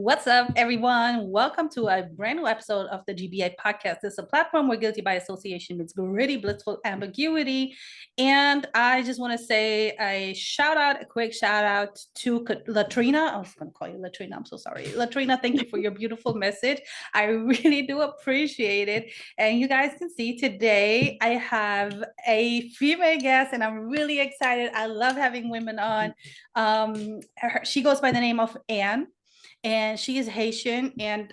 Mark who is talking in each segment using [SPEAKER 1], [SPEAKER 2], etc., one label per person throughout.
[SPEAKER 1] What's up, everyone? Welcome to a brand new episode of the GBA Podcast. This is a platform where guilty by association meets gritty, blissful ambiguity. And I just want to say a quick shout out to Latrina. I was going to call you Latrina. I'm so sorry. Latrina, thank you for your beautiful message. I really do appreciate it. And you guys can see today I have a female guest, and I'm really excited. I love having women on. She goes by the name of Anne, and she is Haitian. And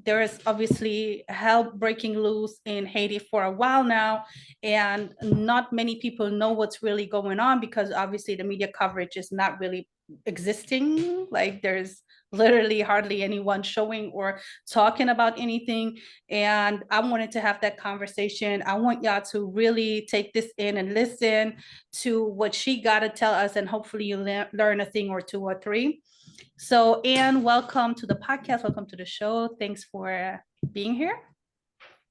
[SPEAKER 1] there is obviously hell breaking loose in Haiti for a while now, and not many people know what's really going on because obviously the media coverage is not really existing. Like there's literally hardly anyone showing or talking about anything. And I wanted to have that conversation. I want y'all to really take this in and listen to what she got to tell us, and hopefully you learn a thing or two or three. So, Anne, welcome to the podcast. Welcome to the show. Thanks for being here.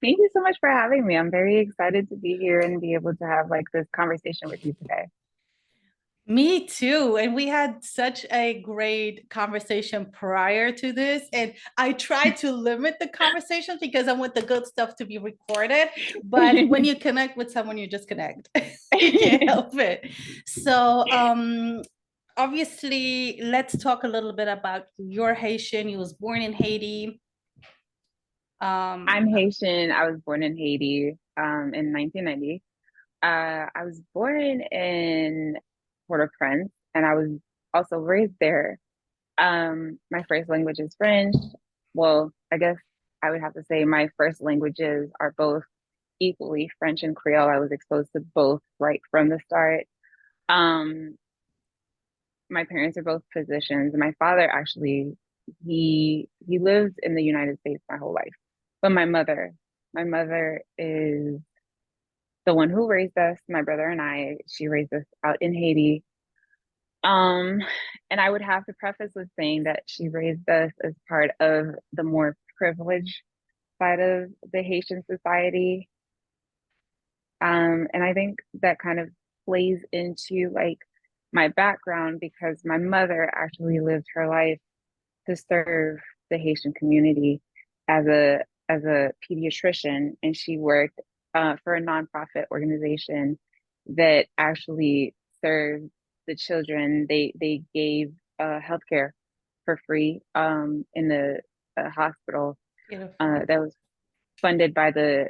[SPEAKER 2] Thank you so much for having me. I'm very excited to be here and be able to have like this conversation with you today.
[SPEAKER 1] Me too. And we had such a great conversation prior to this. And I try to limit the conversations because I want the good stuff to be recorded. But when you connect with someone, you just connect. You can't help it. So, obviously, let's talk a little bit about your Haitian. You was born in Haiti.
[SPEAKER 2] I'm Haitian. I was born in Haiti in 1990. I was born in Port-au-Prince, and I was also raised there. My first language is French. Well, I guess I would have to say my first languages are both equally French and Creole. I was exposed to both right from the start. Um, my parents are both physicians. My father actually he lived in the United States my whole life. But my mother is the one who raised us, my brother and I. She raised us out in Haiti. Um, and I would have to preface with saying that she raised us as part of the more privileged side of the Haitian society. And I think that kind of plays into like my background because my mother actually lived her life to serve the Haitian community as a pediatrician, and she worked for a nonprofit organization that actually served the children. They gave healthcare for free in the hospital that was funded by the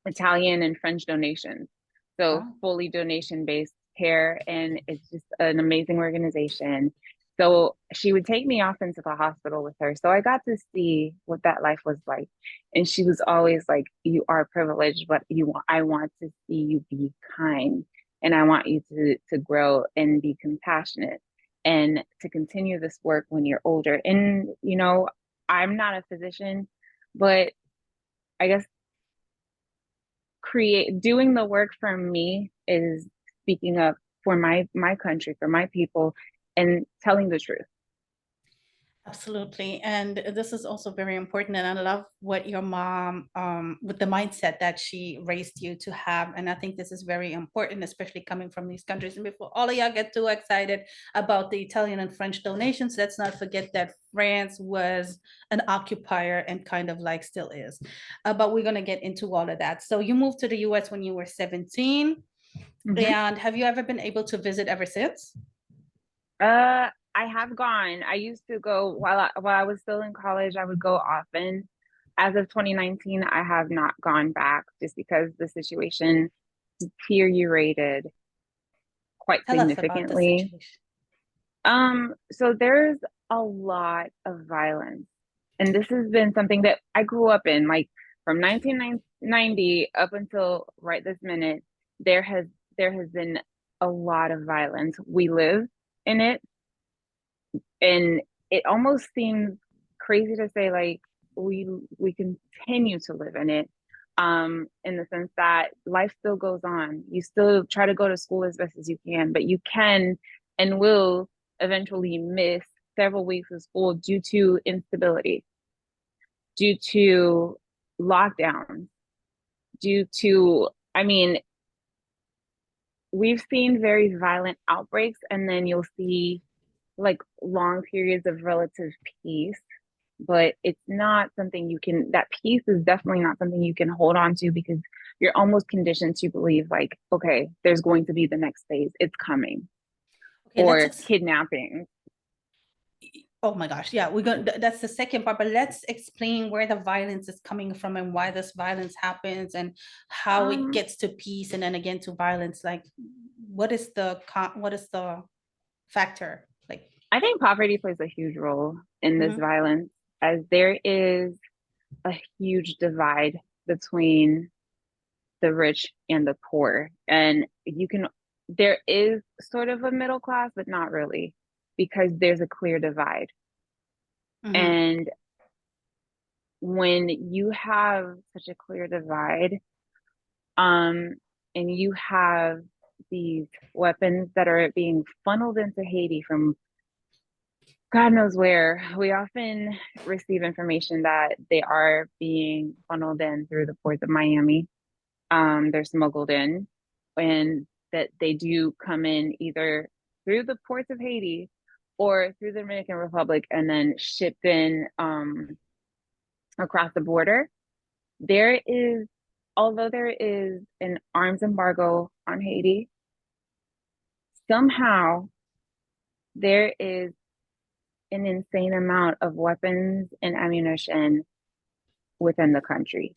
[SPEAKER 2] Italian and French donations. So fully donation based care, and it's just an amazing organization. So she would take me off into the hospital with her. So I got to see what that life was like. And she was always like, you are privileged, but I want to see you be kind. And I want you to grow and be compassionate and to continue this work when you're older. And, I'm not a physician, but I guess doing the work for me is speaking up for my country, for my people, and telling the truth.
[SPEAKER 1] Absolutely. And this is also very important. And I love what your mom, with the mindset that she raised you to have. And I think this is very important, especially coming from these countries. And before all of y'all get too excited about the Italian and French donations, let's not forget that France was an occupier and kind of like still is. But we're going to get into all of that. So you moved to the US when you were 17. Mm-hmm. And have you ever been able to visit ever since?
[SPEAKER 2] I have gone. I used to go while I was still in college. I would go often. As of 2019, I have not gone back just because the situation deteriorated quite significantly. So there's a lot of violence, and this has been something that I grew up in, like from 1990 up until right this minute. There has been a lot of violence. We live in it. And it almost seems crazy to say like we continue to live in it, in the sense that life still goes on. You still try to go to school as best as you can, but you can and will eventually miss several weeks of school due to instability, due to lockdowns, due to, I mean, we've seen very violent outbreaks, and then you'll see like long periods of relative peace, but it's not something you can, that peace is definitely not something you can hold on to because you're almost conditioned to believe like, okay, there's going to be the next phase, it's coming,
[SPEAKER 1] Okay,
[SPEAKER 2] or kidnapping.
[SPEAKER 1] oh my gosh, yeah, that's the second part, but let's explain where the violence is coming from and why this violence happens and how it
[SPEAKER 2] Um,
[SPEAKER 1] gets to peace and then again to violence. Like, what is the factor? Like,
[SPEAKER 2] I think poverty plays a huge role in this
[SPEAKER 1] mhm,
[SPEAKER 2] violence, as there is a huge divide between the rich and the poor. And there is sort of a middle class, but not really, because there's a clear divide.
[SPEAKER 1] mhm,
[SPEAKER 2] And when you have such a clear divide, um, and you have these weapons that are being funneled into Haiti from God knows where, we often receive information that they are being funneled in through the ports of Miami. They're smuggled in, and that they do come in either through the ports of Haiti or through the Dominican Republic and then shipped in across the border. There is, although there is an arms embargo on Haiti, somehow there is an insane amount of weapons and ammunition within the country.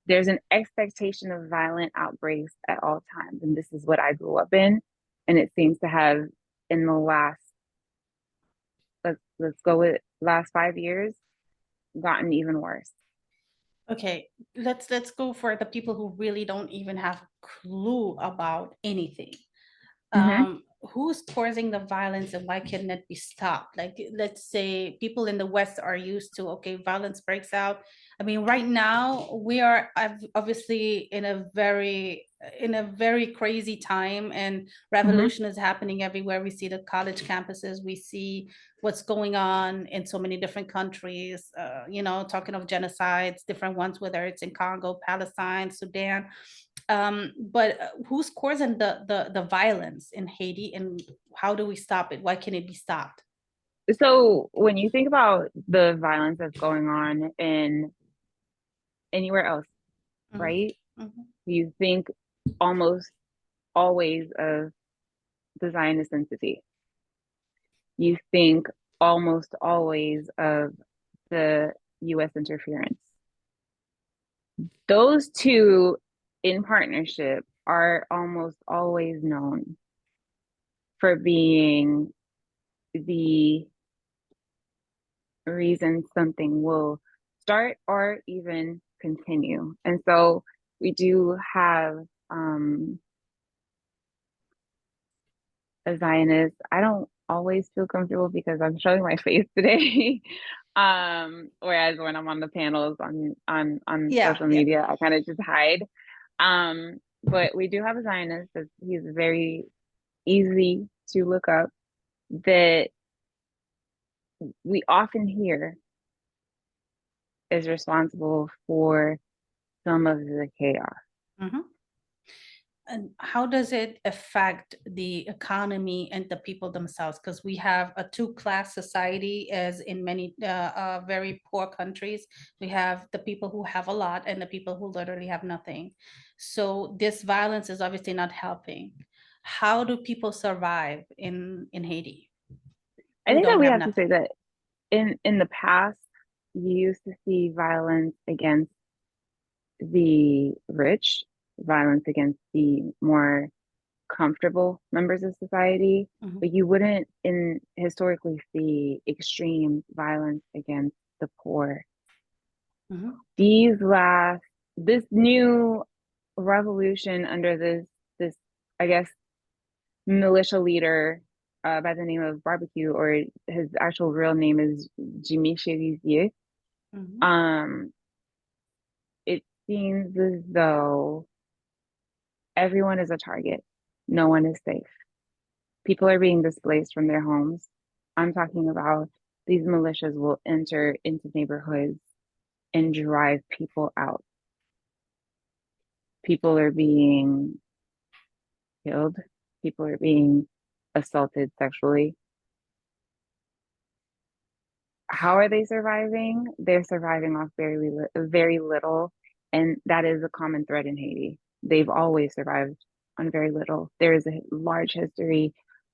[SPEAKER 2] There's an expectation of violent outbreaks at all times. And this is what I grew up in. And it seems to have in the last, let's go with last 5 years, gotten even worse.
[SPEAKER 1] okay, let's go for the people who really don't even have a clue about anything.
[SPEAKER 2] Mm-hmm.
[SPEAKER 1] Who's causing the violence and why can it be stopped? Like, let's say people in the West are used to, okay, violence breaks out. I mean, right now we are obviously in a very crazy time, and
[SPEAKER 2] Mm-hmm.
[SPEAKER 1] revolution is happening everywhere. We see the college campuses, we see what's going on in so many different countries, talking of genocides, different ones, whether it's in Congo, Palestine, Sudan. But who's causing the violence in Haiti, and how do we stop it? Why can it be stopped?
[SPEAKER 2] So when you think about the violence that's going on in anywhere else,
[SPEAKER 1] Mhm,
[SPEAKER 2] right?
[SPEAKER 1] mhm,
[SPEAKER 2] You think almost always of the Zionist entity. You think almost always of the US interference. Those two in partnership are almost always known for being the reason something will start or even continue. And so we do have a Zionist. I don't always feel comfortable because I'm showing my face today. Whereas when I'm on the panels on
[SPEAKER 1] yeah,
[SPEAKER 2] social
[SPEAKER 1] yeah.
[SPEAKER 2] media, I kind of just hide. But we do have a Zionist that he's very easy to look up that we often hear is responsible for some of the chaos.
[SPEAKER 1] Mhm. And how does it affect the economy and the people themselves? Because we have a two-class society, as in many very poor countries. We have the people who have a lot and the people who literally have nothing. So this violence is obviously not helping. How do people survive in Haiti
[SPEAKER 2] I
[SPEAKER 1] who
[SPEAKER 2] think that
[SPEAKER 1] don't
[SPEAKER 2] we
[SPEAKER 1] have
[SPEAKER 2] have to say
[SPEAKER 1] nothing?
[SPEAKER 2] that in the past, you used to see violence against the rich, violence against the more comfortable members of society,
[SPEAKER 1] Mhm,
[SPEAKER 2] but you wouldn't in historically see extreme violence against the poor.
[SPEAKER 1] mhm,
[SPEAKER 2] These last this new revolution under this I guess militia leader by the name of Barbecue, or his actual real name is Jimmy Cherizier.
[SPEAKER 1] mhm,
[SPEAKER 2] Um, it seems as though everyone is a target. No one is safe. People are being displaced from their homes. I'm talking about these militias will enter into neighborhoods and drive people out. People are being killed. People are being assaulted sexually. How are they surviving? They're surviving off very little, and that is a common thread in Haiti. They've always survived on very little. There is a large history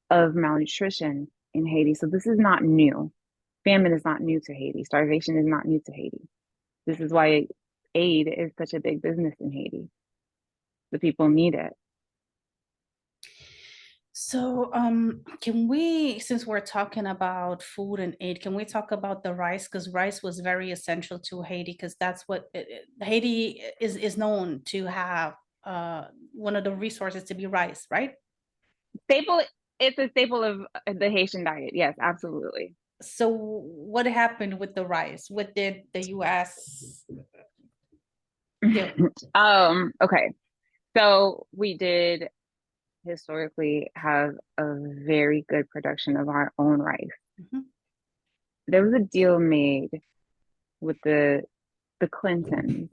[SPEAKER 2] of malnutrition in Haiti, so this is not new. Famine is not new to Haiti. Starvation is not new to Haiti. This is why aid is such a big business in Haiti. The people need it.
[SPEAKER 1] So, can we, since we're talking about food and aid, can we talk about the rice? Because rice was very essential to Haiti, because that's what Haiti is known to have. One of the resources to be rice, right?
[SPEAKER 2] Staple, it's a staple of the Haitian diet. Yes, absolutely.
[SPEAKER 1] So, what happened with the rice? What did the U.S. do?
[SPEAKER 2] Okay. So we did historically have a very good production of our own rice.
[SPEAKER 1] Mhm.
[SPEAKER 2] There was a deal made with the Clintons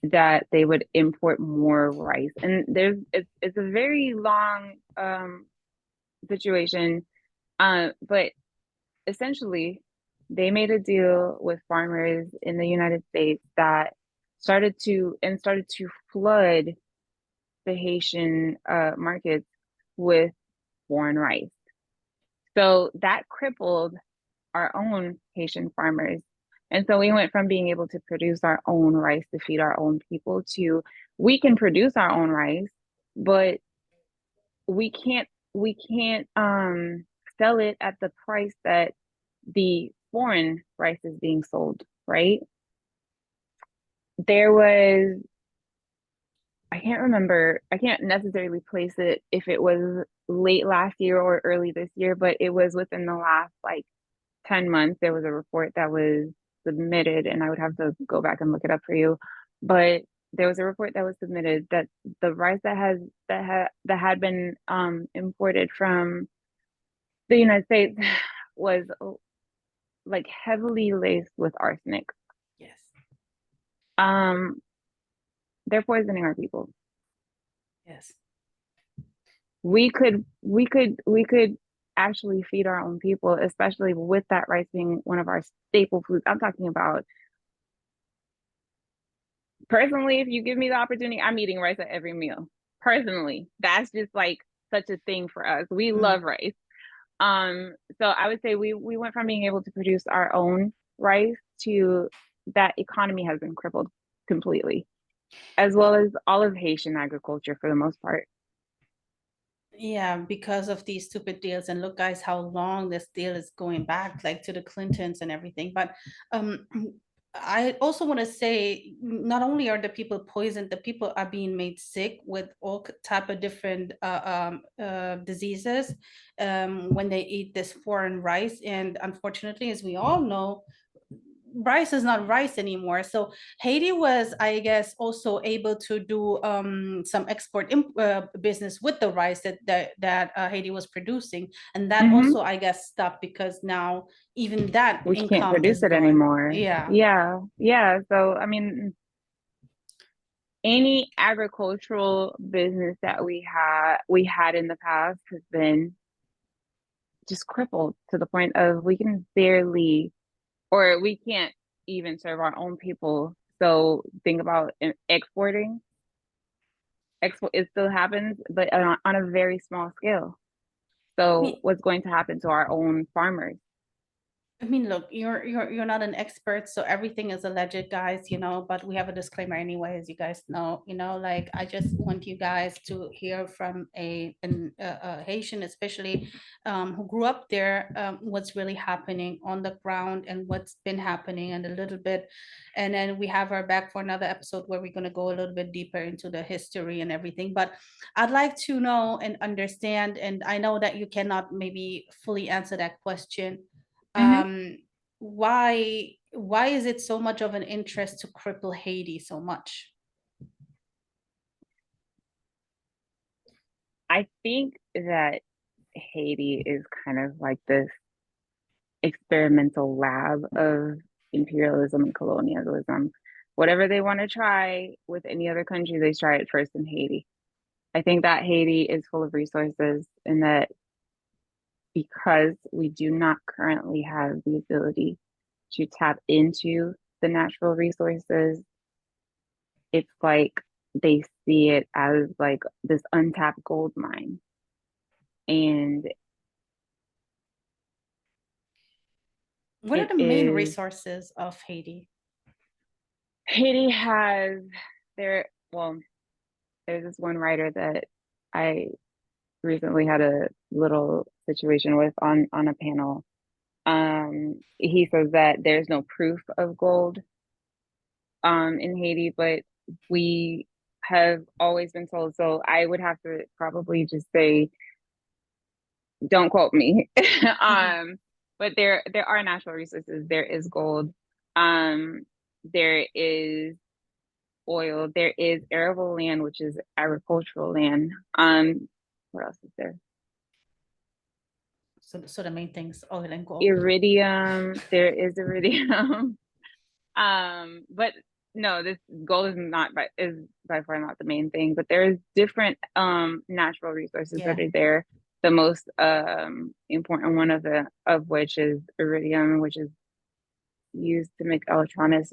[SPEAKER 2] that they would import more rice. And it's a very long situation. But essentially they made a deal with farmers in the United States that started to flood the Haitian markets with foreign rice. So that crippled our own Haitian farmers. And so we went from being able to produce our own rice to feed our own people to we can produce our own rice, but we can't sell it at the price that the foreign rice is being sold, right? There was I can't necessarily place it if it was late last year or early this year, but it was within the last like 10 months. There was a report that was submitted, and I would have to go back and look it up for you. But there was a report that was submitted that the rice that had been imported from the United States was like heavily laced with arsenic.
[SPEAKER 1] Yes.
[SPEAKER 2] Um, they're poisoning our people.
[SPEAKER 1] Yes.
[SPEAKER 2] We could actually feed our own people, especially with that rice being one of our staple foods. I'm talking about personally, if you give me the opportunity, I'm eating rice at every meal. Personally, that's just like such a thing for us. We
[SPEAKER 1] Mm.
[SPEAKER 2] love rice. So I would say we went from being able to produce our own rice to that economy has been crippled completely, as well as all of Haitian agriculture for the most part.
[SPEAKER 1] Yeah, because of these stupid deals. And look, guys, how long this deal is going back, like to the Clintons and everything. But um, I also want to say, not only are the people poisoned, the people are being made sick with all type of different diseases when they eat this foreign rice. And unfortunately, as we all know, rice is not rice anymore. So Haiti was, I guess, also able to do some export business with the rice that Haiti was producing, and that
[SPEAKER 2] Mm-hmm.
[SPEAKER 1] also, I guess, stopped because now even that
[SPEAKER 2] We can't
[SPEAKER 1] income
[SPEAKER 2] produce
[SPEAKER 1] is
[SPEAKER 2] it
[SPEAKER 1] gone.
[SPEAKER 2] anymore.
[SPEAKER 1] Yeah.
[SPEAKER 2] Yeah, yeah. So I mean, any agricultural business that we had in the past has been just crippled to the point of we can barely or we can't even serve our own people. So think about exporting. Export it still happens, but on a very small scale. So what's going to happen to our own farmers?
[SPEAKER 1] I mean, look, you're not an expert, so everything is alleged, guys, but we have a disclaimer anyway, as you guys know, like I just want you guys to hear from a Haitian, especially who grew up there, what's really happening on the ground and what's been happening and a little bit. And then we have her back for another episode where we're going to go a little bit deeper into the history and everything. But I'd like to know and understand, and I know that you cannot maybe fully answer that question,
[SPEAKER 2] Mm-hmm.
[SPEAKER 1] why is it so much of an interest to cripple Haiti so much?
[SPEAKER 2] I think that Haiti is kind of like this experimental lab of imperialism and colonialism. Whatever they want to try with any other country, they try it first in Haiti. I think that Haiti is full of resources and that because we do not currently have the ability to tap into the natural resources, it's like they see it as like this untapped gold mine. And
[SPEAKER 1] What are
[SPEAKER 2] it
[SPEAKER 1] the main
[SPEAKER 2] is,
[SPEAKER 1] resources of Haiti?
[SPEAKER 2] Haiti has well, there's this one writer that I recently had a little situation with on a panel. He says that there's no proof of gold in Haiti, but we have always been told. So I would have to probably just say, don't quote me.
[SPEAKER 1] Mhm.
[SPEAKER 2] But there are natural resources. There is gold. Um, there is oil. There is arable land, which is agricultural land. What else is there?
[SPEAKER 1] So the main things, oil and gold.
[SPEAKER 2] Iridium. There is iridium. But no, this gold is by far not the main thing, but there's different natural resources that
[SPEAKER 1] Yeah.
[SPEAKER 2] are there. The most important one of which is iridium, which is used to make electronics,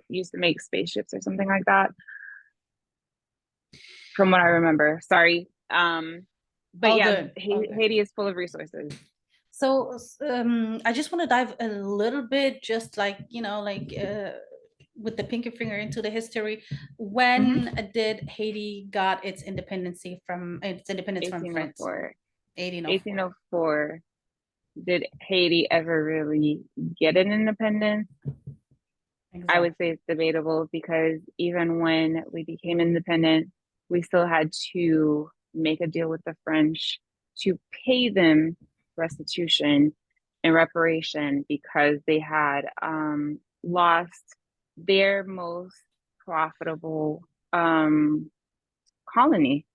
[SPEAKER 2] used to make spaceships or something like that, from what I remember. Sorry. But
[SPEAKER 1] All
[SPEAKER 2] yeah,
[SPEAKER 1] good. All good.
[SPEAKER 2] Haiti is full of resources.
[SPEAKER 1] So I just want to dive a little bit, just like, with the pinky finger into the history.
[SPEAKER 2] Hmm.
[SPEAKER 1] When did Haiti got its independence from France?
[SPEAKER 2] 1804.
[SPEAKER 1] 1804.
[SPEAKER 2] 1804. Did Haiti ever really get an independence? I would
[SPEAKER 1] Exactly.
[SPEAKER 2] say it's debatable because even when we became independent, we still had to make a deal with the French to pay them restitution and reparation because they had lost their most profitable colony.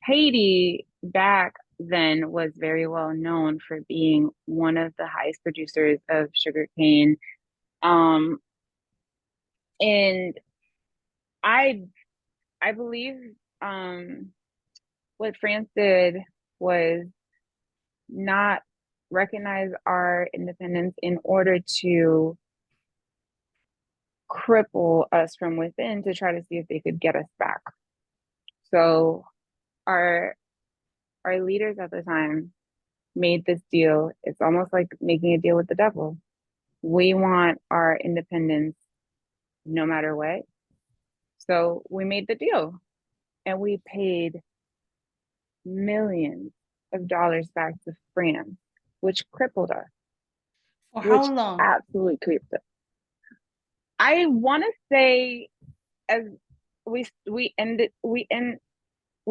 [SPEAKER 2] Haiti back then was very well known for being one of the highest producers of sugarcane. Um, and I I believe um, what France did was not recognize our independence in order to cripple us from within to try to see if they could get us back. So our our leaders at the time made this deal. It's almost like making a deal with the devil. We want our independence no matter what. So we made the deal and we paid millions of dollars back to France, which crippled us,
[SPEAKER 1] For how
[SPEAKER 2] which
[SPEAKER 1] long?
[SPEAKER 2] absolutely creeped us. I want to say as we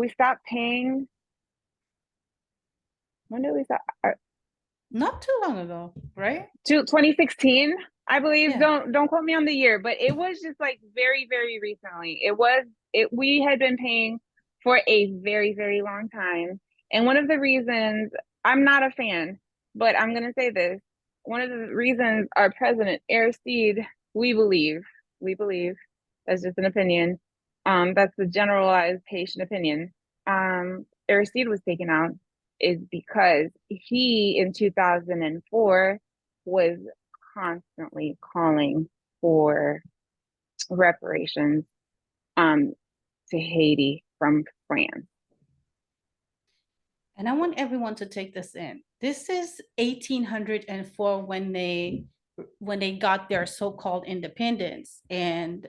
[SPEAKER 2] stopped paying. When did we stop?
[SPEAKER 1] Not too long ago, right?
[SPEAKER 2] To 2016, I believe.
[SPEAKER 1] Yeah.
[SPEAKER 2] Don't quote me on the year, but it was just like very very recently. It we had been paying for a very very long time, and one of the reasons I'm not a fan, but I'm gonna say this. One of the reasons our president Aristide, we believe, we believe, that's just an opinion. That's the generalized Haitian opinion. Aristide was taken out is because he in 2004 was constantly calling for reparations um, to Haiti from France.
[SPEAKER 1] And I want everyone to take this in. This is 1804 when they got their so-called independence, and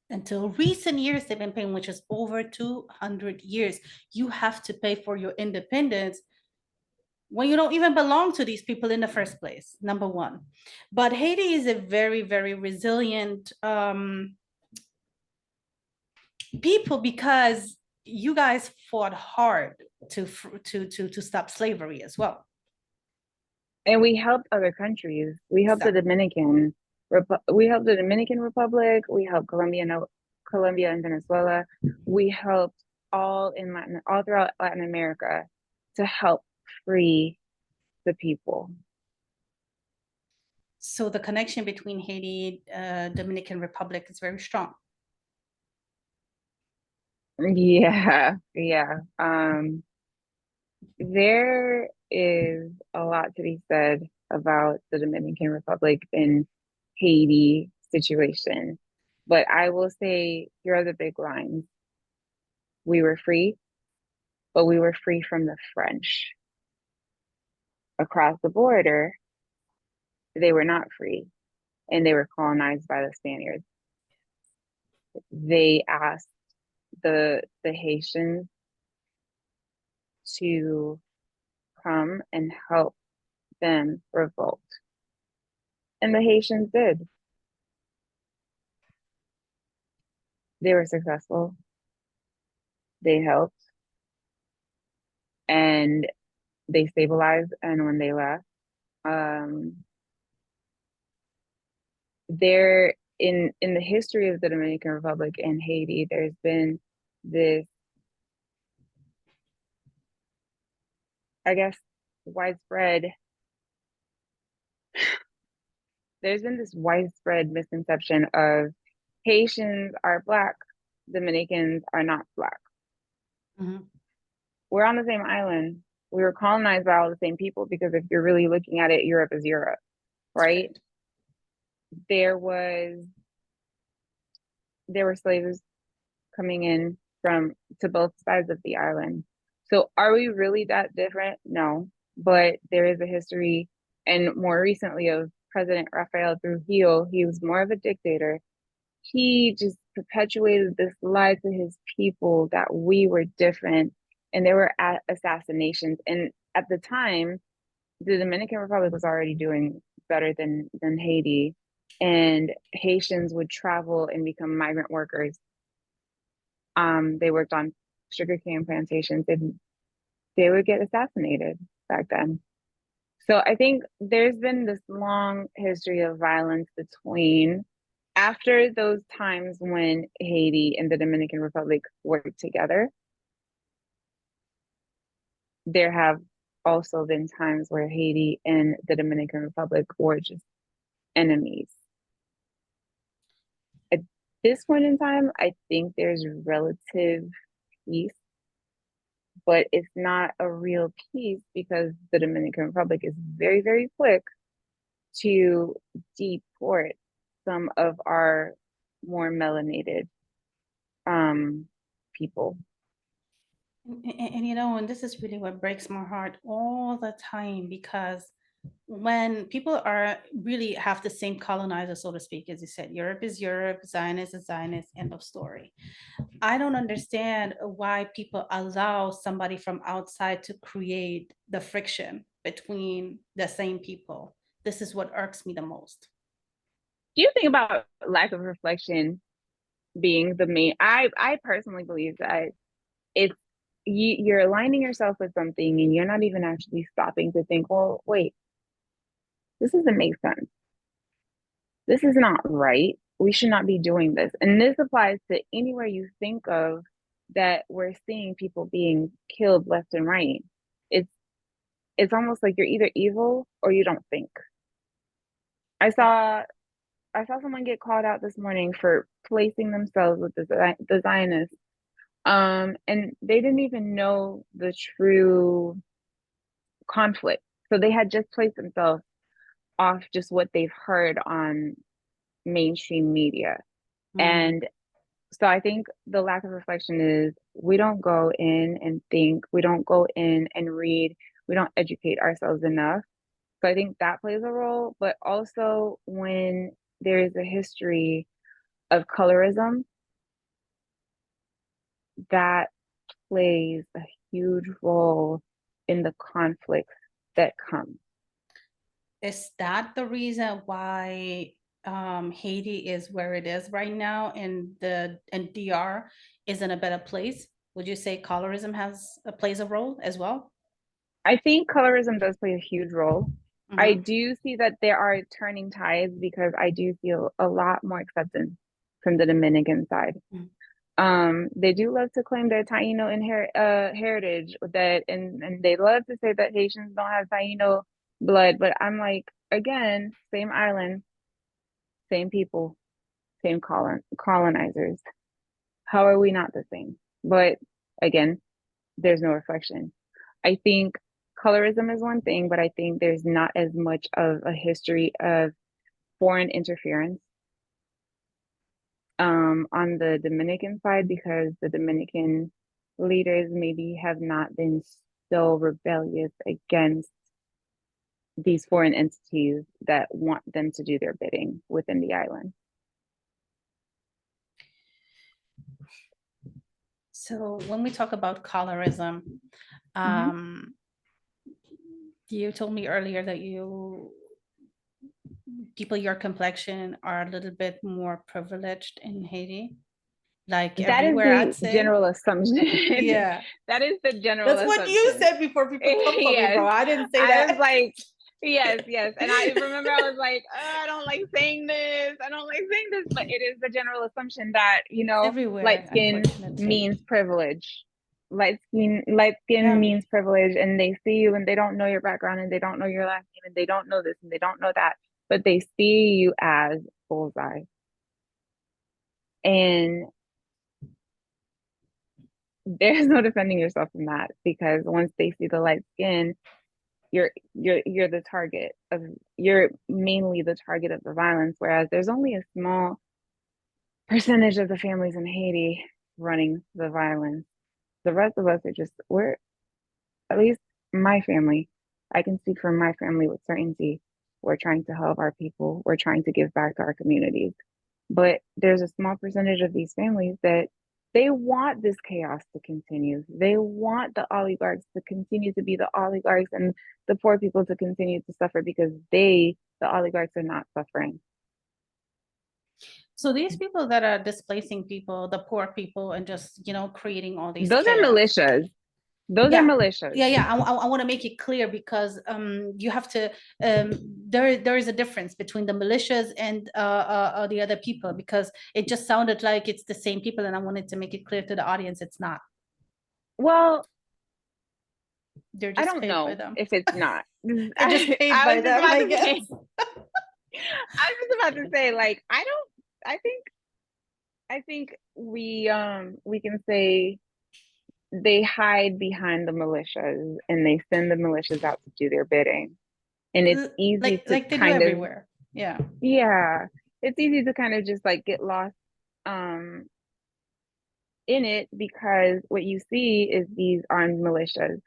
[SPEAKER 1] until recent years they've been paying, which is over 200 years. You have to pay for your independence when you don't even belong to these people in the first place, number one. But Haiti is a very, very resilient people, because you guys fought hard to stop slavery as well.
[SPEAKER 2] And we helped other countries.
[SPEAKER 1] Exactly.
[SPEAKER 2] We helped the Dominican Republic. We helped Colombia and Venezuela. We helped all throughout Latin America to help free the people.
[SPEAKER 1] So the connection between Haiti, Dominican Republic is very strong.
[SPEAKER 2] Yeah, yeah. There is a lot to be said about the Dominican Republic and Haiti situation. But I will say here are the big lines. We were free, but we were free from the French. Across the border, they were not free and they were colonized by the Spaniards. They asked the Haitians to come and help them revolt. And the Haitians did. They were successful. They helped and they stabilized. And when they left, um, there in the history of the Dominican Republic and Haiti, there's been this, I guess, widespread. There's been this widespread misconception of Haitians are Black, Dominicans are not Black.
[SPEAKER 1] Mhm.
[SPEAKER 2] We're on the same island. We were colonized by all the same people because if you're really looking at it, Europe is Europe,
[SPEAKER 1] That's
[SPEAKER 2] right?
[SPEAKER 1] right.
[SPEAKER 2] There was there were slaves coming in from to both sides of the island. So are we really that different? No, but there is a history, and more recently of President Rafael Trujillo. He was more of a dictator. He just perpetuated this lie to his people that we were different, and there were assassinations. And at the time, the Dominican Republic was already doing better than Haiti, and Haitians would travel and become migrant workers. They worked on sugarcane plantations, and they would get assassinated back then. So I think there's been this long history of violence between after those times when Haiti and the Dominican Republic worked together. There have also been times where Haiti and the Dominican Republic were just enemies. At this point in time, I think there's relative peace, but it's not a real peace because the Dominican Republic is very, very quick to deport some of our more melanated people.
[SPEAKER 1] And you know, and this is really what breaks my heart all the time because when people are really have the same colonizer, so to speak, as you said, Europe is Europe, Zionist is Zionist, end of story. I don't understand why people allow somebody from outside to create the friction between the same people. This is what irks me the most.
[SPEAKER 2] Do you think about lack of reflection being the main? I personally believe that it's you're aligning yourself with something and you're not even actually stopping to think, well, wait, this doesn't make sense. This is not right. We should not be doing this. And this applies to anywhere you think of that we're seeing people being killed left and right. It's it's almost like you're either evil or you don't think. I
[SPEAKER 1] Yeah.
[SPEAKER 2] saw I saw someone get called out this morning for placing themselves with the Zionists. And they didn't even know the true conflict. So they had just placed themselves off just what they've heard on mainstream media.
[SPEAKER 1] Mm.
[SPEAKER 2] And so I think the lack of reflection is we don't go in and think, we don't go in and read, we don't educate ourselves enough. So I think that plays a role, but also when there is a history of colorism, that plays a huge role in the conflicts that come.
[SPEAKER 1] Is that the reason why Haiti is where it is right now and DR is in a better place? Would you say colorism plays a role as well?
[SPEAKER 2] I think colorism does play a huge role. I
[SPEAKER 1] Hmm.
[SPEAKER 2] do see that there are turning tides because I do feel a lot more acceptance from the Dominican side. They do love to claim their Taino heritage that, and they love to say that Haitians don't have Taino blood, but I'm like, again, same island, same people, same colonizers. How are we not the same? But again, there's no reflection. I think colorism is one thing, but I think there's not as much of a history of foreign interference on the Dominican side, because the Dominican leaders maybe have not been so rebellious against these foreign entities that want them to do their bidding within the island.
[SPEAKER 1] So when we talk about colorism,
[SPEAKER 2] Mm-hmm.
[SPEAKER 1] um, you told me earlier that people your complexion are a little bit more privileged in Haiti, like
[SPEAKER 2] That is
[SPEAKER 1] everywhere,
[SPEAKER 2] the
[SPEAKER 1] I'd say.
[SPEAKER 2] general assumption.
[SPEAKER 1] Yeah,
[SPEAKER 2] That is the general
[SPEAKER 1] that's what you
[SPEAKER 2] assumption.
[SPEAKER 1] said before people come for me,
[SPEAKER 2] Yes.
[SPEAKER 1] bro. I didn't say
[SPEAKER 2] I was
[SPEAKER 1] that.
[SPEAKER 2] like, yes, yes. And I remember I was like, I don't like saying this. I don't like saying this. But it is the general assumption that,
[SPEAKER 1] It's
[SPEAKER 2] light
[SPEAKER 1] everywhere,
[SPEAKER 2] skin
[SPEAKER 1] unfortunately.
[SPEAKER 2] means privilege. Light skin
[SPEAKER 1] Yeah,
[SPEAKER 2] means privilege. And they see you and they don't know your background and they don't know your last name and they don't know this and they don't know that. But they see you as bullseye. And there's no defending yourself from that, because once they see the light skin, you're the target of you're mainly the target of the violence, whereas there's only a small percentage of the families in Haiti running the violence. The rest of us are just we're at least my family. I can speak for my family with certainty. We're trying to help our people. We're trying to give back to our communities. But there's a small percentage of these families that they want this chaos to continue. They want the oligarchs to continue to be the oligarchs and the poor people to continue to suffer because the oligarchs, are not suffering.
[SPEAKER 1] so these people that are displacing people, the poor people, and just creating all these
[SPEAKER 2] Those are
[SPEAKER 1] chaos.
[SPEAKER 2] militias. Those are
[SPEAKER 1] Yeah,
[SPEAKER 2] militias.
[SPEAKER 1] yeah. I want to make it clear because you have to um there is a difference between the militias and the other people, because it just sounded like it's the same people, and I wanted to make it clear to the audience it's not.
[SPEAKER 2] Well,
[SPEAKER 1] They're
[SPEAKER 2] I
[SPEAKER 1] just
[SPEAKER 2] don't
[SPEAKER 1] paid by
[SPEAKER 2] know
[SPEAKER 1] them.
[SPEAKER 2] if it's not.
[SPEAKER 1] They're just paid
[SPEAKER 2] I
[SPEAKER 1] by
[SPEAKER 2] was just
[SPEAKER 1] them,
[SPEAKER 2] about
[SPEAKER 1] I
[SPEAKER 2] to
[SPEAKER 1] guess.
[SPEAKER 2] say, I was just about to say, like, I think we can say they hide behind the militias and they send the militias out to do their bidding. And it's easy to
[SPEAKER 1] Like they do
[SPEAKER 2] kind of,
[SPEAKER 1] everywhere. Yeah.
[SPEAKER 2] yeah, it's easy to kind of just like get lost um in it, because what you see is these armed militias.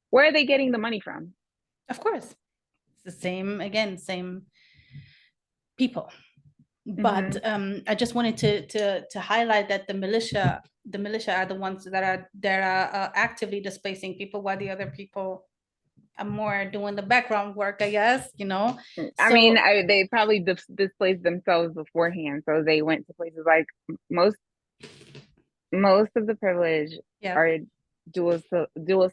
[SPEAKER 2] Where are they getting the money from?
[SPEAKER 1] Of course. It's the same, again, same people. But
[SPEAKER 2] Mm-hmm.
[SPEAKER 1] I just wanted to highlight that the militia are the ones that are actively displacing people, while the other people are more doing the background work, I guess,
[SPEAKER 2] I mean,
[SPEAKER 1] So
[SPEAKER 2] they probably displaced themselves beforehand, so they went to places like most most of the privilege
[SPEAKER 1] yeah,
[SPEAKER 2] are dual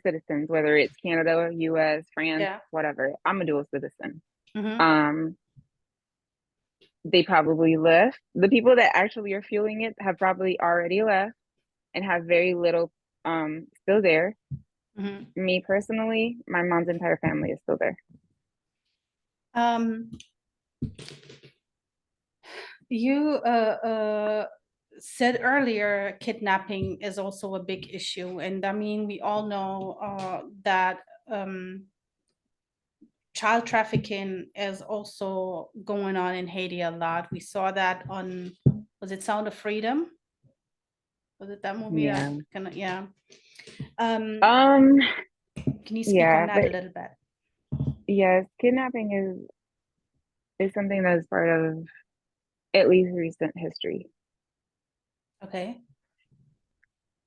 [SPEAKER 2] citizens, whether it's Canada, U.S., France,
[SPEAKER 1] yeah.
[SPEAKER 2] whatever. I'm a dual citizen.
[SPEAKER 1] Hmm.
[SPEAKER 2] Um, they probably left. The people that actually are fueling it have probably already left and have very little still there.
[SPEAKER 1] Hmm.
[SPEAKER 2] Me personally, my mom's entire family is still there.
[SPEAKER 1] um you said earlier kidnapping is also a big issue, and I mean we all know that um child trafficking is also going on in Haiti a lot. We saw that on, was it Sound of Freedom? Was it that movie?
[SPEAKER 2] Yeah.
[SPEAKER 1] Yeah. Um,
[SPEAKER 2] Um,
[SPEAKER 1] can you speak on
[SPEAKER 2] yeah,
[SPEAKER 1] that a
[SPEAKER 2] but
[SPEAKER 1] little bit?
[SPEAKER 2] yes, kidnapping is something that is part of at least recent history.
[SPEAKER 1] Okay.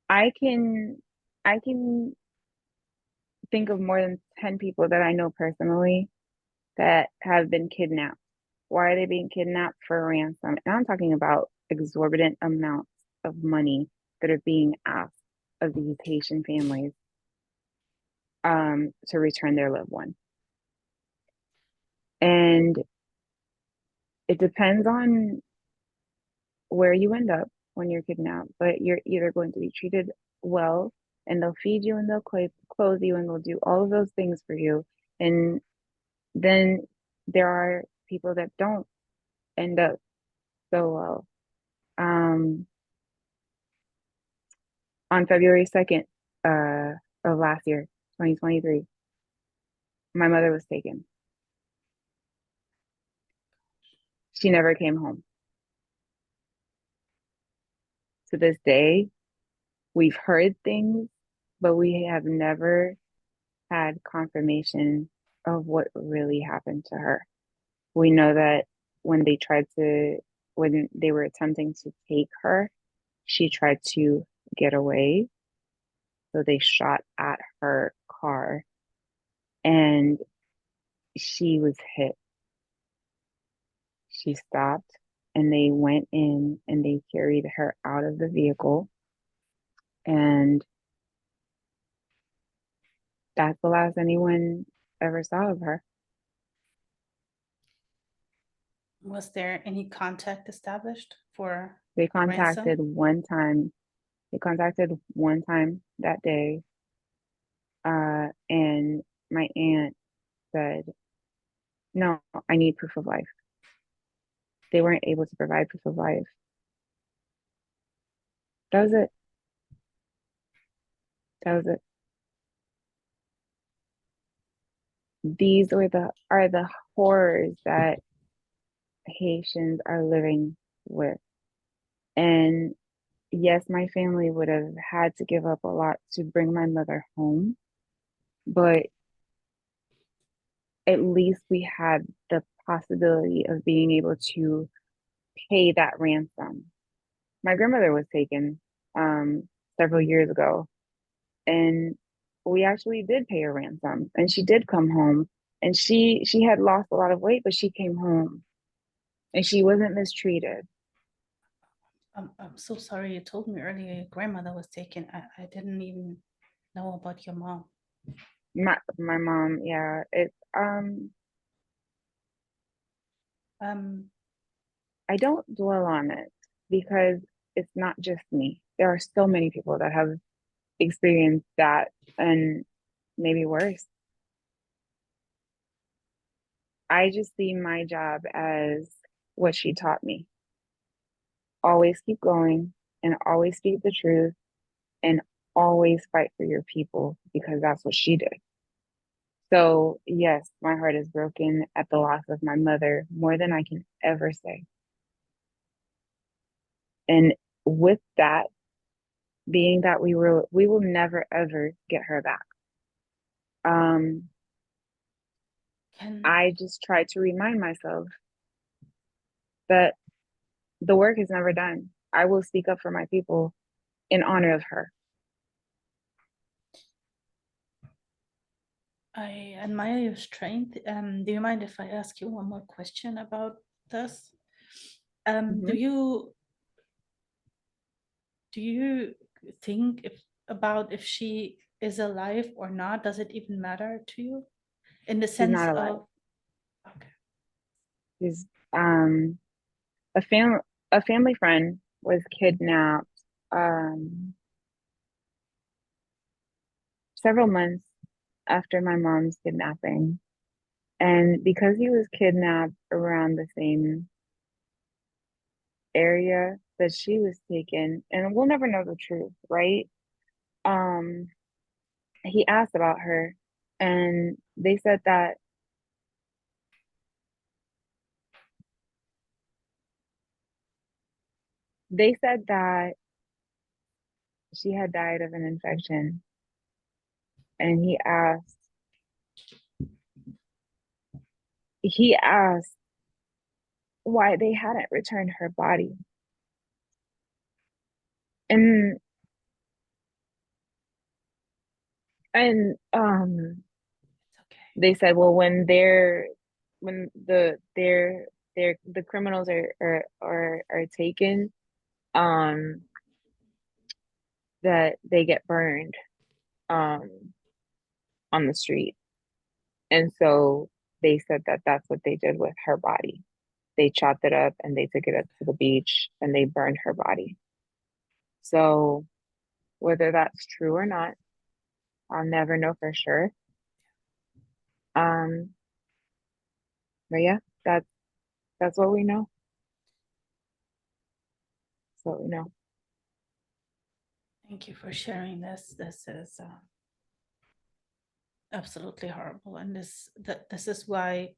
[SPEAKER 2] I can I can think of more than 10 people that I know personally that have been kidnapped. Why are they being kidnapped? For ransom? And I'm talking about exorbitant amounts of money that are being asked of these Haitian families to return their loved one. And it depends on where you end up when you're kidnapped, but you're either going to be treated well and they'll feed you and they'll clothe you and they'll do all of those things for you. And then there are people that don't end up so well. Um, On February 2nd, of last year, 2023, my mother was taken. She never came home. To this day, we've heard things, but we have never had confirmation of what really happened to her. We know that when they tried to, when they were attempting to take her, she tried to get away. So they shot at her car and she was hit. She stopped and they went in and they carried her out of the vehicle. And that's the last anyone ever saw of her.
[SPEAKER 1] Was there any contact established for
[SPEAKER 2] They
[SPEAKER 1] ransom?
[SPEAKER 2] contacted one time. They contacted one time that day. And my aunt said, no, I need proof of life. They weren't able to provide proof of life. That was it. That was it. These are the horrors that Haitians are living with. And yes, my family would have had to give up a lot to bring my mother home, but at least we had the possibility of being able to pay that ransom. My grandmother was taken several years ago, and we actually did pay a ransom, and she did come home, and she had lost a lot of weight, but she came home, and she wasn't mistreated.
[SPEAKER 1] I'm so sorry you told me earlier your grandmother was taken. I didn't even know about your mom.
[SPEAKER 2] My mom, yeah, it's
[SPEAKER 1] Um,
[SPEAKER 2] I don't dwell on it because it's not just me. There are so many people that have experienced that and maybe worse. I just see my job as what she taught me. Always keep going and always speak the truth and always fight for your people because that's what she did. So, yes, my heart is broken at the loss of my mother more than I can ever say. And with that, being that we will never ever get her back. Um,
[SPEAKER 1] can
[SPEAKER 2] I just try to remind myself that the work is never done. I will speak up for my people in honor of her.
[SPEAKER 1] I admire your strength. Do you mind if I ask you one more question about this? Do
[SPEAKER 2] Mhm.
[SPEAKER 1] you think if about if she is alive or not? Does it even matter to you? In the
[SPEAKER 2] She's
[SPEAKER 1] sense
[SPEAKER 2] not alive.
[SPEAKER 1] of, okay.
[SPEAKER 2] She's a family friend was kidnapped um several months after my mom's kidnapping. And because he was kidnapped around the same area that she was taken, and we'll never know the truth, right? Um, he asked about her, and they said that she had died of an infection, and he asked why they hadn't returned her body. And
[SPEAKER 1] It's okay.
[SPEAKER 2] they said, well, when the criminals are taken, um, that they get burned um on the street. And so they said that that's what they did with her body. They chopped it up and they took it up to the beach and they burned her body. So whether that's true or not, I'll never know for sure. Um, but yeah, that's what we know. That's what we know.
[SPEAKER 1] Thank you for sharing this. This is absolutely horrible, and this is why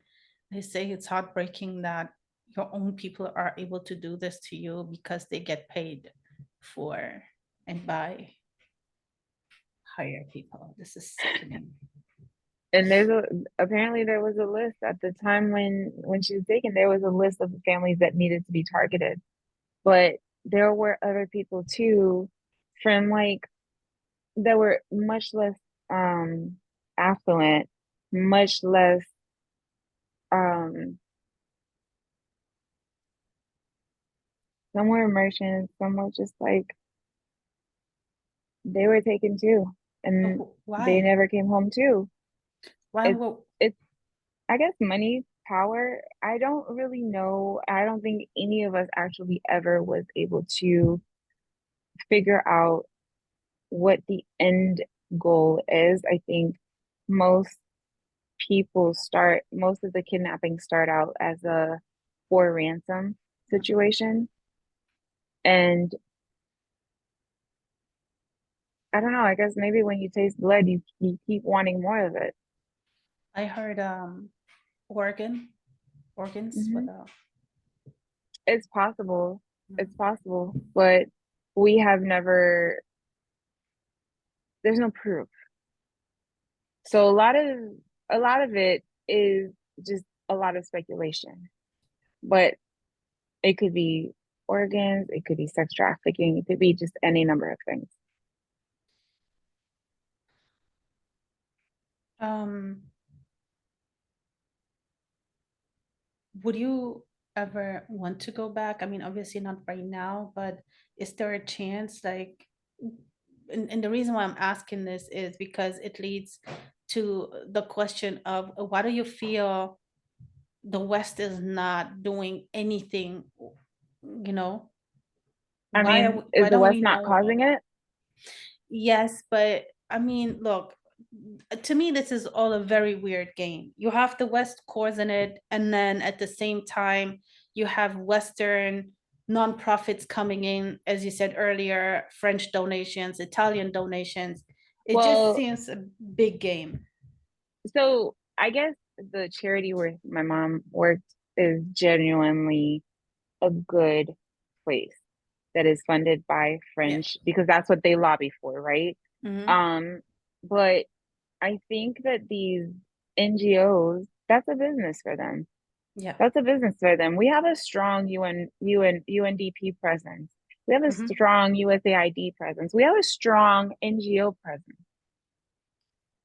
[SPEAKER 1] they say it's heartbreaking that your own people are able to do this to you because they get paid for and by higher people. This is sickening.
[SPEAKER 2] And apparently there was a list at the time when she was taken, there was a list of the families that needed to be targeted. But there were other people too from like that were much less um affluent, much less um some were merchants, some were just like they were taken too. And they
[SPEAKER 1] Why?
[SPEAKER 2] never came home too.
[SPEAKER 1] Why?
[SPEAKER 2] It's it's I guess money, power. I don't really know. I don't think any of us actually ever was able to figure out what the end goal is. I think most most of the kidnappings start out as a for ransom situation. And I don't know, I guess maybe when you taste blood, you keep wanting more of it.
[SPEAKER 1] I heard organs, but
[SPEAKER 2] Hmm. It's possible. It's possible. But we have never, there's no proof. So a lot of it is just a lot of speculation. But it could be organs, it could be sex trafficking, it could be just any number of things.
[SPEAKER 1] um would you ever want to go back? I mean, obviously not right now, but is there a chance, like, and the reason why I'm asking this is because it leads to the question of why do you feel the West is not doing anything, you know?
[SPEAKER 2] I mean, is
[SPEAKER 1] Why
[SPEAKER 2] the
[SPEAKER 1] don't
[SPEAKER 2] West
[SPEAKER 1] we
[SPEAKER 2] not
[SPEAKER 1] know?
[SPEAKER 2] causing it?
[SPEAKER 1] Yes, but I mean, look, to me, this is all a very weird game. You have the West causing it, and then at the same time, you have Western nonprofits coming in, as you said earlier, French donations, Italian donations. It just
[SPEAKER 2] Well,
[SPEAKER 1] seems a big game.
[SPEAKER 2] so I guess the charity where my mom worked is genuinely a good place that is funded by
[SPEAKER 1] Yeah.
[SPEAKER 2] French because that's what they lobby for, right?
[SPEAKER 1] Hmm.
[SPEAKER 2] Um, but I think that these NGOs, that's a business for them.
[SPEAKER 1] Yeah.
[SPEAKER 2] That's a business for them. We have a strong UNDP presence. We have a
[SPEAKER 1] Hmm.
[SPEAKER 2] strong USAID presence. We have a strong NGO presence.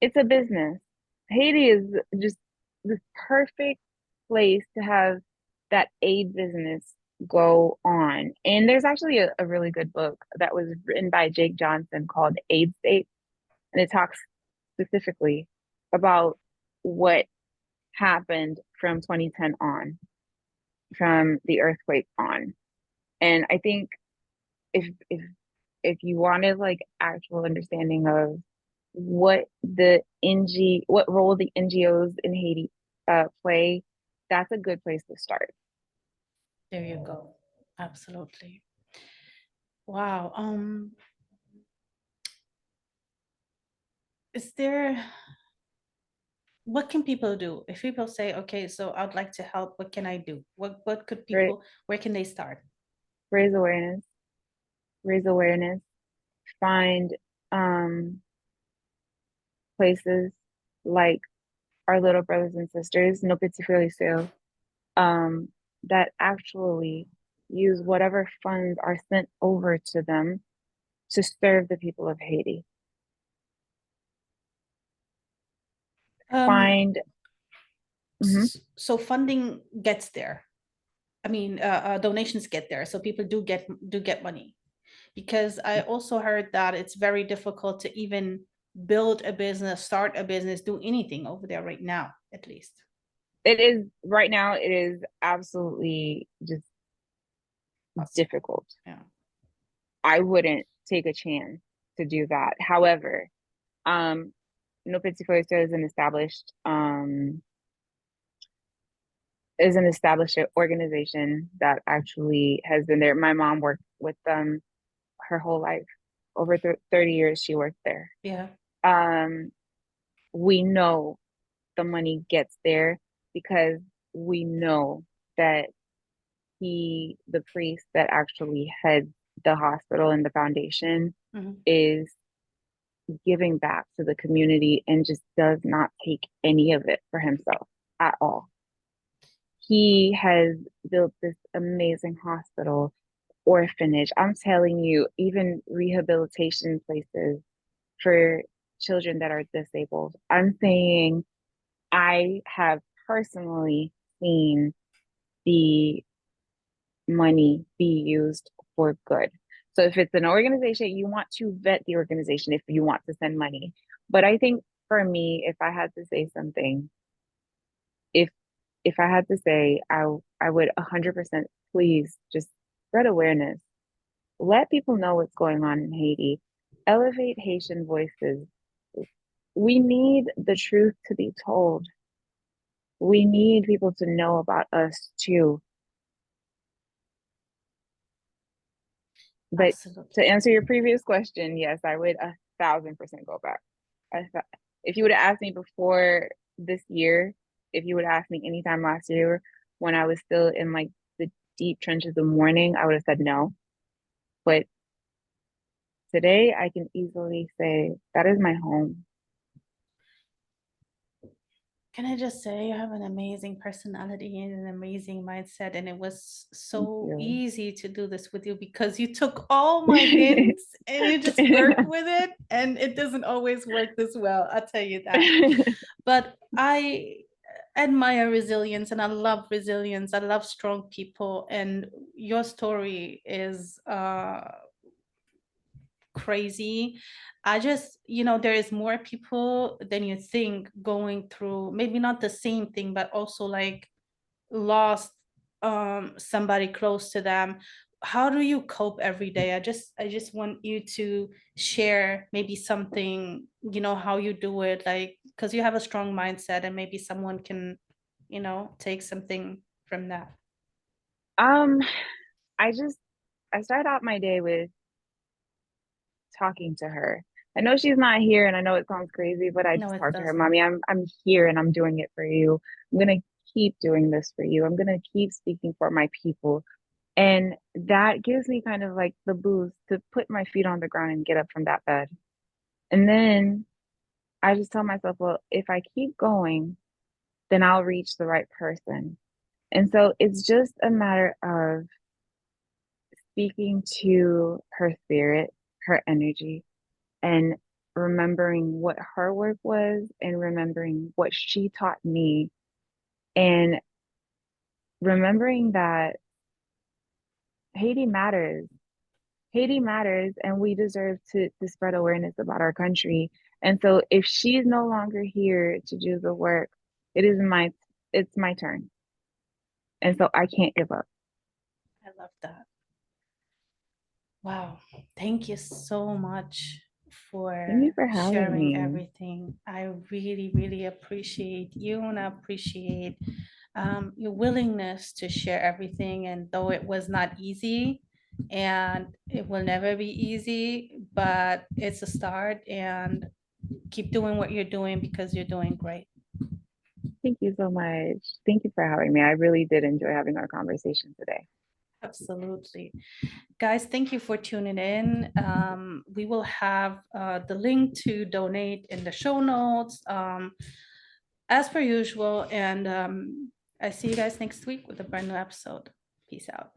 [SPEAKER 2] It's a business. Haiti is just the perfect place to have that aid business go on. And there's actually a really good book that was written by Jake Johnson called Aid State. And it talks specifically about what happened from 2010 on, from the earthquake on. And I think if you wanted like actual understanding of what role the NGOs in Haiti play, that's a good place to start.
[SPEAKER 1] There you go. Absolutely. Wow. Is there what can people do if people say, okay, so I'd like to help, what can I do? What could
[SPEAKER 2] Right?
[SPEAKER 1] people, where can they start?
[SPEAKER 2] Raise awareness, raise awareness, find um places like our little brothers and sisters, no petit frere sale, that actually use whatever funds are sent over to them to serve the people of Haiti.
[SPEAKER 1] um
[SPEAKER 2] Find, mhm.
[SPEAKER 1] so funding gets there. I mean, donations get there, so people do get money, because I also heard that it's very difficult to even build a business, start a business, do anything over there right now, at least.
[SPEAKER 2] It is right now, it is absolutely just
[SPEAKER 1] Possible.
[SPEAKER 2] difficult.
[SPEAKER 1] Yeah.
[SPEAKER 2] I wouldn't take a chance to do that. However, um, No Petit Costa is an established organization that actually has been there. My mom worked with them her whole life. over 30 years she worked there.
[SPEAKER 1] Yeah.
[SPEAKER 2] Um, we know the money gets there because we know that the priest that actually heads the hospital and the foundation
[SPEAKER 1] Mhm.
[SPEAKER 2] is giving back to the community and just does not take any of it for himself at all. He has built this amazing hospital, orphanage. I'm telling you, even rehabilitation places for children that are disabled. I'm saying I have personally seen the money be used for good. So if it's an organization, you want to vet the organization if you want to send money. But I think for me, if I had to say something, if if I had to say, I would 100% please just spread awareness. Let people know what's going on in Haiti. Elevate Haitian voices. We need the truth to be told. We need people to know about us too. But to
[SPEAKER 1] Absolutely.
[SPEAKER 2] answer your previous question, yes, I would 1,000% go back. If you would have asked me before this year, if you would have asked me anytime last year when I was still in like the deep trenches of mourning, I would have said no. But today I can easily say that is my home.
[SPEAKER 1] Can I just say you have an amazing personality and an amazing mindset, and it was
[SPEAKER 2] Thank
[SPEAKER 1] so
[SPEAKER 2] you.
[SPEAKER 1] easy to do this with you because you took all my hints and you just worked with it, and it doesn't always work this well, I'll tell you that. But I admire resilience and I love resilience. I love strong people, and your story is crazy. I just, there is more people than you think going through maybe not the same thing, but also like lost somebody close to them. How do you cope every day? I just want you to share maybe something, how you do it, like because you have a strong mindset and maybe someone can, take something from that.
[SPEAKER 2] um, I just I start out my day with talking to her. I know she's not here and I know it sounds crazy, but I
[SPEAKER 1] No,
[SPEAKER 2] just
[SPEAKER 1] it
[SPEAKER 2] talk to her,
[SPEAKER 1] doesn't.
[SPEAKER 2] Mommy, I'm here and I'm doing it for you. I'm gonna keep doing this for you. I'm gonna keep speaking for my people. And that gives me kind of like the boost to put my feet on the ground and get up from that bed. And then I just tell myself, well, if I keep going, then I'll reach the right person. And so it's just a matter of speaking to her spirit, her energy, and remembering what her work was and remembering what she taught me and remembering that Haiti matters. Haiti matters and we deserve to spread awareness about our country. And so if she's no longer here to do the work, it is it's my turn. And so I can't give up.
[SPEAKER 1] I love that. Wow. Thank you so much
[SPEAKER 2] Thank you
[SPEAKER 1] for
[SPEAKER 2] for having
[SPEAKER 1] sharing
[SPEAKER 2] me.
[SPEAKER 1] everything. I really, really appreciate you and I appreciate your willingness to share everything. And though it was not easy and it will never be easy, but it's a start and keep doing what you're doing because you're doing great.
[SPEAKER 2] Thank you so much. Thank you for having me. I really did enjoy having our conversation today.
[SPEAKER 1] Absolutely. Guys, thank you for tuning in. We will have the link to donate in the show notes, as per usual. And I see you guys next week with a brand new episode. Peace out.